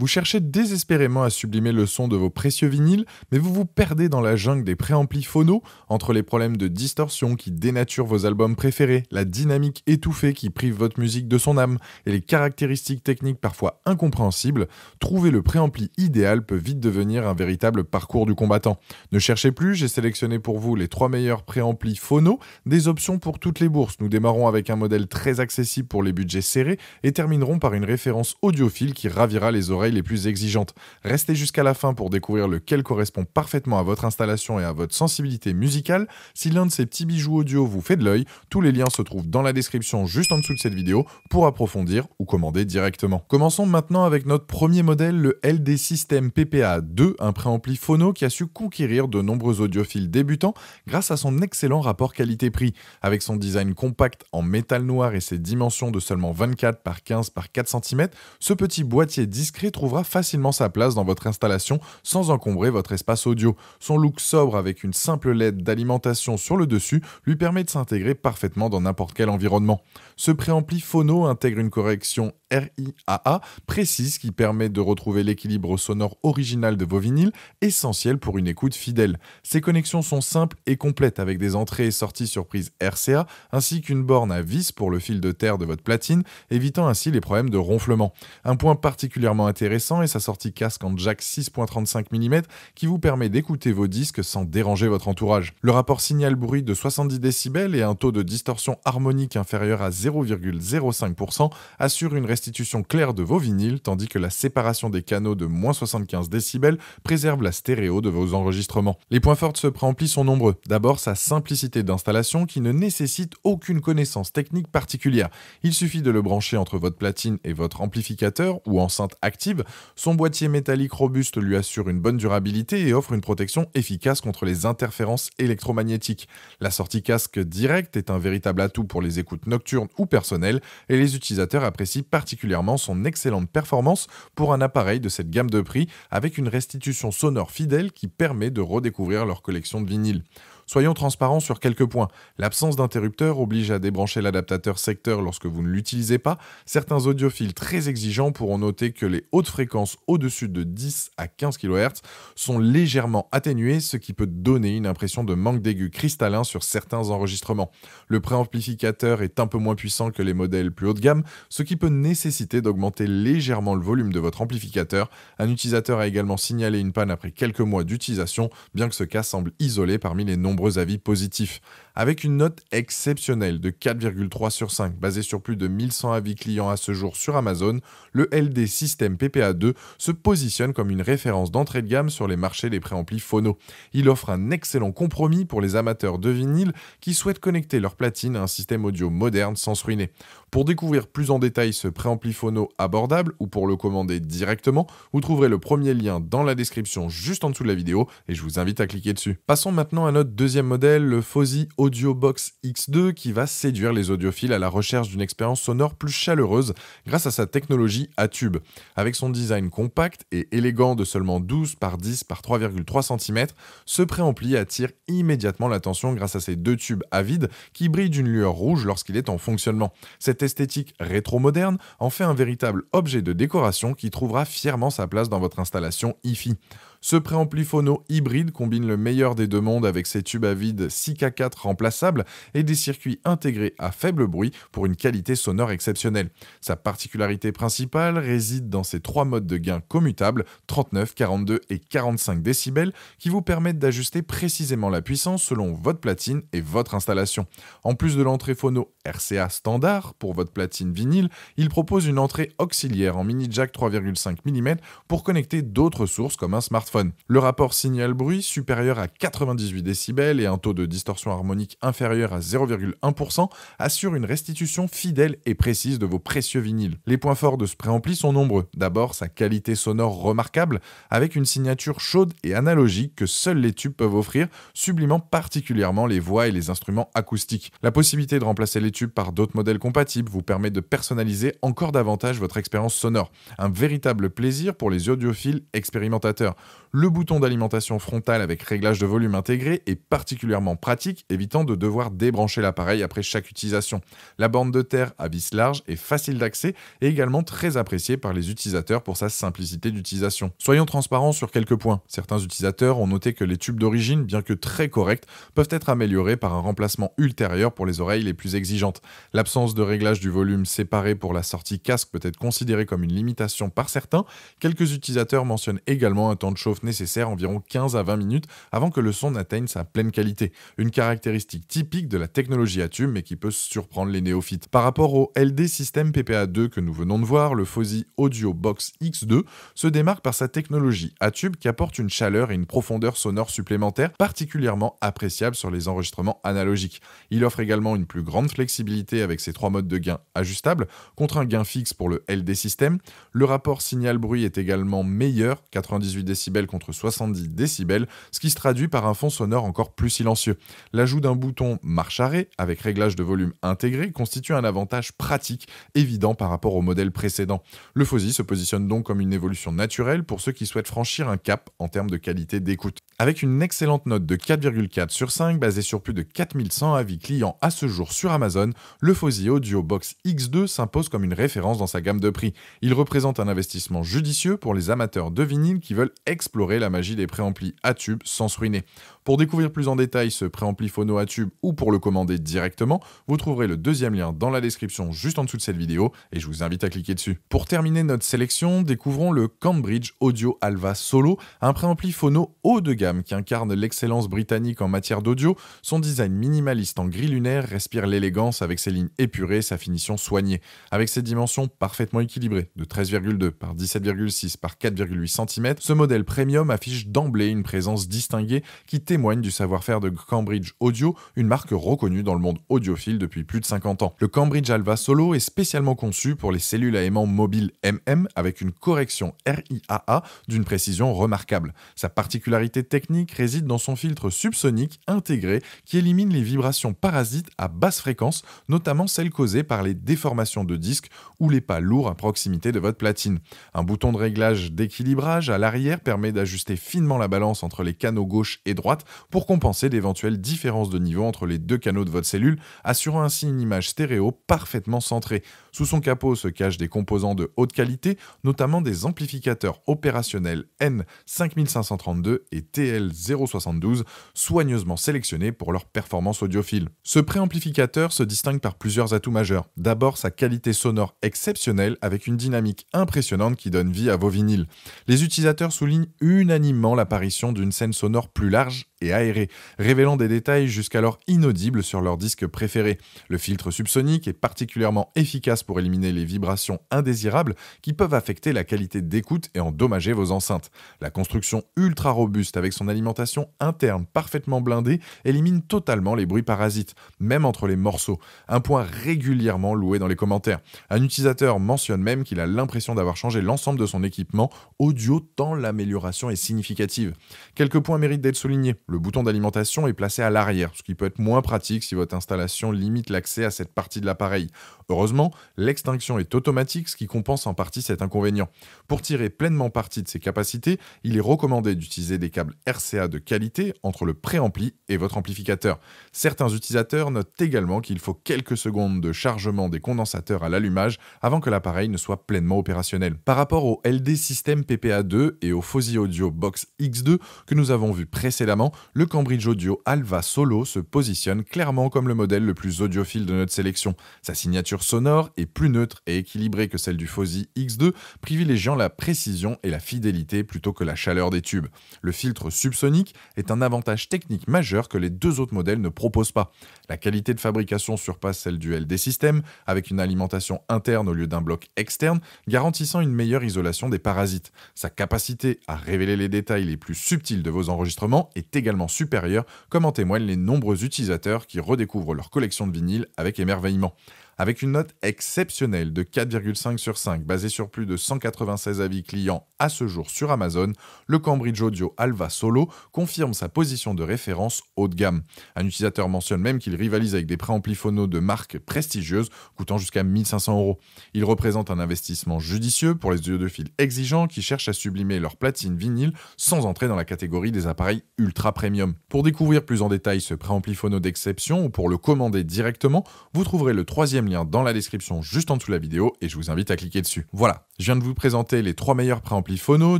Vous cherchez désespérément à sublimer le son de vos précieux vinyles, mais vous vous perdez dans la jungle des préamplis phono, entre les problèmes de distorsion qui dénaturent vos albums préférés, la dynamique étouffée qui prive votre musique de son âme, et les caractéristiques techniques parfois incompréhensibles. Trouver le préampli idéal peut vite devenir un véritable parcours du combattant. Ne cherchez plus, j'ai sélectionné pour vous les 3 meilleurs préamplis phono, des options pour toutes les bourses. Nous démarrons avec un modèle très accessible pour les budgets serrés et terminerons par une référence audiophile qui ravira les oreilles les plus exigeantes. Restez jusqu'à la fin pour découvrir lequel correspond parfaitement à votre installation et à votre sensibilité musicale. Si l'un de ces petits bijoux audio vous fait de l'œil, tous les liens se trouvent dans la description juste en dessous de cette vidéo pour approfondir ou commander directement. Commençons maintenant avec notre premier modèle, le LD System PPA2, un préampli phono qui a su conquérir de nombreux audiophiles débutants grâce à son excellent rapport qualité-prix. Avec son design compact en métal noir et ses dimensions de seulement 24 par 15 par 4 cm, ce petit boîtier discret trouvera facilement sa place dans votre installation sans encombrer votre espace audio. Son look sobre avec une simple LED d'alimentation sur le dessus lui permet de s'intégrer parfaitement dans n'importe quel environnement. Ce préampli phono intègre une correction RIAA précise qui permet de retrouver l'équilibre sonore original de vos vinyles, essentiel pour une écoute fidèle. Ces connexions sont simples et complètes avec des entrées et sorties sur prise RCA ainsi qu'une borne à vis pour le fil de terre de votre platine, évitant ainsi les problèmes de ronflement. Un point particulièrement intéressant est sa sortie casque en jack 6.35 mm qui vous permet d'écouter vos disques sans déranger votre entourage. Le rapport signal-bruit de 70 décibels et un taux de distorsion harmonique inférieur à 0,05% assure une restitution claire de vos vinyles, tandis que la séparation des canaux de moins 75 décibels préserve la stéréo de vos enregistrements. Les points forts de ce préampli sont nombreux. D'abord, sa simplicité d'installation qui ne nécessite aucune connaissance technique particulière. Il suffit de le brancher entre votre platine et votre amplificateur ou enceinte active. Son boîtier métallique robuste lui assure une bonne durabilité et offre une protection efficace contre les interférences électromagnétiques. La sortie casque directe est un véritable atout pour les écoutes nocturnes ou personnelles et les utilisateurs apprécient particulièrement son excellente performance pour un appareil de cette gamme de prix avec une restitution sonore fidèle qui permet de redécouvrir leur collection de vinyles. Soyons transparents sur quelques points. L'absence d'interrupteur oblige à débrancher l'adaptateur secteur lorsque vous ne l'utilisez pas. Certains audiophiles très exigeants pourront noter que les hautes fréquences au-dessus de 10 à 15 kHz sont légèrement atténuées, ce qui peut donner une impression de manque d'aigu cristallin sur certains enregistrements. Le préamplificateur est un peu moins puissant que les modèles plus haut de gamme, ce qui peut nécessiter d'augmenter légèrement le volume de votre amplificateur. Un utilisateur a également signalé une panne après quelques mois d'utilisation, bien que ce cas semble isolé parmi les nombreux avis positifs. Avec une note exceptionnelle de 4,3 sur 5, basée sur plus de 1100 avis clients à ce jour sur Amazon, le LD System PPA2 se positionne comme une référence d'entrée de gamme sur les marchés des préamplis phono. Il offre un excellent compromis pour les amateurs de vinyle qui souhaitent connecter leur platine à un système audio moderne sans se ruiner. Pour découvrir plus en détail ce préampli phono abordable ou pour le commander directement, vous trouverez le premier lien dans la description juste en dessous de la vidéo et je vous invite à cliquer dessus. Passons maintenant à notre deuxième modèle, le Fosi Audio Box X2 qui va séduire les audiophiles à la recherche d'une expérience sonore plus chaleureuse grâce à sa technologie à tube. Avec son design compact et élégant de seulement 12 par 10 par 3,3 cm, ce préampli attire immédiatement l'attention grâce à ses deux tubes à vide qui brillent d'une lueur rouge lorsqu'il est en fonctionnement. Cette esthétique rétro-moderne en fait un véritable objet de décoration qui trouvera fièrement sa place dans votre installation hi-fi. Ce préampli phono hybride combine le meilleur des deux mondes avec ses tubes à vide 6K4 remplaçables et des circuits intégrés à faible bruit pour une qualité sonore exceptionnelle. Sa particularité principale réside dans ses 3 modes de gain commutables, 39, 42 et 45 décibels, qui vous permettent d'ajuster précisément la puissance selon votre platine et votre installation. En plus de l'entrée phono RCA standard pour votre platine vinyle, il propose une entrée auxiliaire en mini jack 3,5 mm pour connecter d'autres sources comme un smartphone. Le rapport signal-bruit supérieur à 98 décibels et un taux de distorsion harmonique inférieur à 0,1% assure une restitution fidèle et précise de vos précieux vinyles. Les points forts de ce préampli sont nombreux. D'abord, sa qualité sonore remarquable avec une signature chaude et analogique que seuls les tubes peuvent offrir, sublimant particulièrement les voix et les instruments acoustiques. La possibilité de remplacer les tubes par d'autres modèles compatibles vous permet de personnaliser encore davantage votre expérience sonore. Un véritable plaisir pour les audiophiles expérimentateurs. Le bouton d'alimentation frontale avec réglage de volume intégré est particulièrement pratique, évitant de devoir débrancher l'appareil après chaque utilisation. La borne de terre à vis large est facile d'accès et également très appréciée par les utilisateurs pour sa simplicité d'utilisation. Soyons transparents sur quelques points. Certains utilisateurs ont noté que les tubes d'origine, bien que très corrects, peuvent être améliorés par un remplacement ultérieur pour les oreilles les plus exigeantes. L'absence de réglage du volume séparé pour la sortie casque peut être considérée comme une limitation par certains. Quelques utilisateurs mentionnent également un temps de chauffe nécessaire, environ 15 à 20 minutes, avant que le son n'atteigne sa pleine qualité. Une caractéristique typique de la technologie à tube, mais qui peut surprendre les néophytes. Par rapport au LD System PPA2 que nous venons de voir, le Fosi Audio Box X2 se démarque par sa technologie à tube qui apporte une chaleur et une profondeur sonore supplémentaires particulièrement appréciables sur les enregistrements analogiques. Il offre également une plus grande flexibilité avec ses 3 modes de gain ajustables, contre un gain fixe pour le LD System. Le rapport signal-bruit est également meilleur, 98 décibels contre 70 décibels, ce qui se traduit par un fond sonore encore plus silencieux. L'ajout d'un bouton marche-arrêt avec réglage de volume intégré constitue un avantage pratique évident par rapport au modèle précédent. Le Fosi se positionne donc comme une évolution naturelle pour ceux qui souhaitent franchir un cap en termes de qualité d'écoute. Avec une excellente note de 4,4 sur 5 basée sur plus de 4100 avis clients à ce jour sur Amazon, le Fosi Audio Box X2 s'impose comme une référence dans sa gamme de prix. Il représente un investissement judicieux pour les amateurs de vinyle qui veulent explorer la magie des préamplis à tube sans se ruiner. Pour découvrir plus en détail ce préampli phono à tube ou pour le commander directement, vous trouverez le deuxième lien dans la description juste en dessous de cette vidéo et je vous invite à cliquer dessus. Pour terminer notre sélection, découvrons le Cambridge Audio Alva Solo, un préampli phono haut de gamme qui incarne l'excellence britannique en matière d'audio. Son design minimaliste en gris lunaire respire l'élégance avec ses lignes épurées et sa finition soignée. Avec ses dimensions parfaitement équilibrées de 13,2 par 17,6 par 4,8 cm, ce modèle premium affiche d'emblée une présence distinguée qui témoigne du savoir-faire de Cambridge Audio, une marque reconnue dans le monde audiophile depuis plus de 50 ans. Le Cambridge Alva Solo est spécialement conçu pour les cellules à aimant mobile MM avec une correction RIAA d'une précision remarquable. Sa particularité technique réside dans son filtre subsonique intégré qui élimine les vibrations parasites à basse fréquence, notamment celles causées par les déformations de disques ou les pas lourds à proximité de votre platine. Un bouton de réglage d'équilibrage à l'arrière permet d'ajuster finement la balance entre les canaux gauche et droite pour compenser d'éventuelles différences de niveau entre les deux canaux de votre cellule, assurant ainsi une image stéréo parfaitement centrée. Sous son capot se cachent des composants de haute qualité, notamment des amplificateurs opérationnels N5532 et TL072, soigneusement sélectionnés pour leur performance audiophile. Ce préamplificateur se distingue par plusieurs atouts majeurs. D'abord, sa qualité sonore exceptionnelle avec une dynamique impressionnante qui donne vie à vos vinyles. Les utilisateurs soulignent unanimement l'apparition d'une scène sonore plus large et aérée, révélant des détails jusqu'alors inaudibles sur leurs disques préférés. Le filtre subsonique est particulièrement efficace pour éliminer les vibrations indésirables qui peuvent affecter la qualité d'écoute et endommager vos enceintes. La construction ultra robuste avec son alimentation interne parfaitement blindée élimine totalement les bruits parasites, même entre les morceaux, un point régulièrement loué dans les commentaires. Un utilisateur mentionne même qu'il a l'impression d'avoir changé l'ensemble de son équipement audio tant l'amélioration est significative. Quelques points méritent d'être soulignés. Le bouton d'alimentation est placé à l'arrière, ce qui peut être moins pratique si votre installation limite l'accès à cette partie de l'appareil. Heureusement, l'extinction est automatique, ce qui compense en partie cet inconvénient. Pour tirer pleinement parti de ses capacités, il est recommandé d'utiliser des câbles RCA de qualité entre le préampli et votre amplificateur. Certains utilisateurs notent également qu'il faut quelques secondes de chargement des condensateurs à l'allumage avant que l'appareil ne soit pleinement opérationnel. Par rapport au LD System PPA2 et au Fosi Audio Box X2 que nous avons vu précédemment, le Cambridge Audio Alva Solo se positionne clairement comme le modèle le plus audiophile de notre sélection. Sa signature sonore est plus neutre et équilibrée que celle du Fosi X2, privilégiant la précision et la fidélité plutôt que la chaleur des tubes. Le filtre subsonique est un avantage technique majeur que les deux autres modèles ne proposent pas. La qualité de fabrication surpasse celle du LD System, avec une alimentation interne au lieu d'un bloc externe, garantissant une meilleure isolation des parasites. Sa capacité à révéler les détails les plus subtils de vos enregistrements est également supérieure, comme en témoignent les nombreux utilisateurs qui redécouvrent leur collection de vinyles avec émerveillement. Avec une note exceptionnelle de 4,5 sur 5, basée sur plus de 196 avis clients à ce jour sur Amazon, le Cambridge Audio Alva Solo confirme sa position de référence haut de gamme. Un utilisateur mentionne même qu'il rivalise avec des préamplis phono de marques prestigieuses, coûtant jusqu'à 1500 €. Il représente un investissement judicieux pour les audiophiles exigeants qui cherchent à sublimer leur platine vinyle sans entrer dans la catégorie des appareils ultra premium. Pour découvrir plus en détail ce préampli phono d'exception ou pour le commander directement, vous trouverez le troisième lien dans la description juste en dessous de la vidéo et je vous invite à cliquer dessus. Voilà, je viens de vous présenter les 3 meilleurs préamplis phono,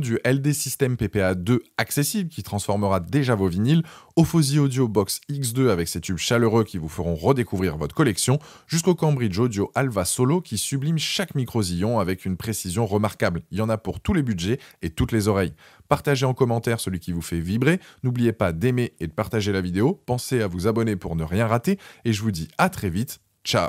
du LD System PPA 2 accessible qui transformera déjà vos vinyles, au Fosi Audio Box X2 avec ses tubes chaleureux qui vous feront redécouvrir votre collection, jusqu'au Cambridge Audio Alva Solo qui sublime chaque microsillon avec une précision remarquable. Il y en a pour tous les budgets et toutes les oreilles. Partagez en commentaire celui qui vous fait vibrer, n'oubliez pas d'aimer et de partager la vidéo, pensez à vous abonner pour ne rien rater et je vous dis à très vite, ciao.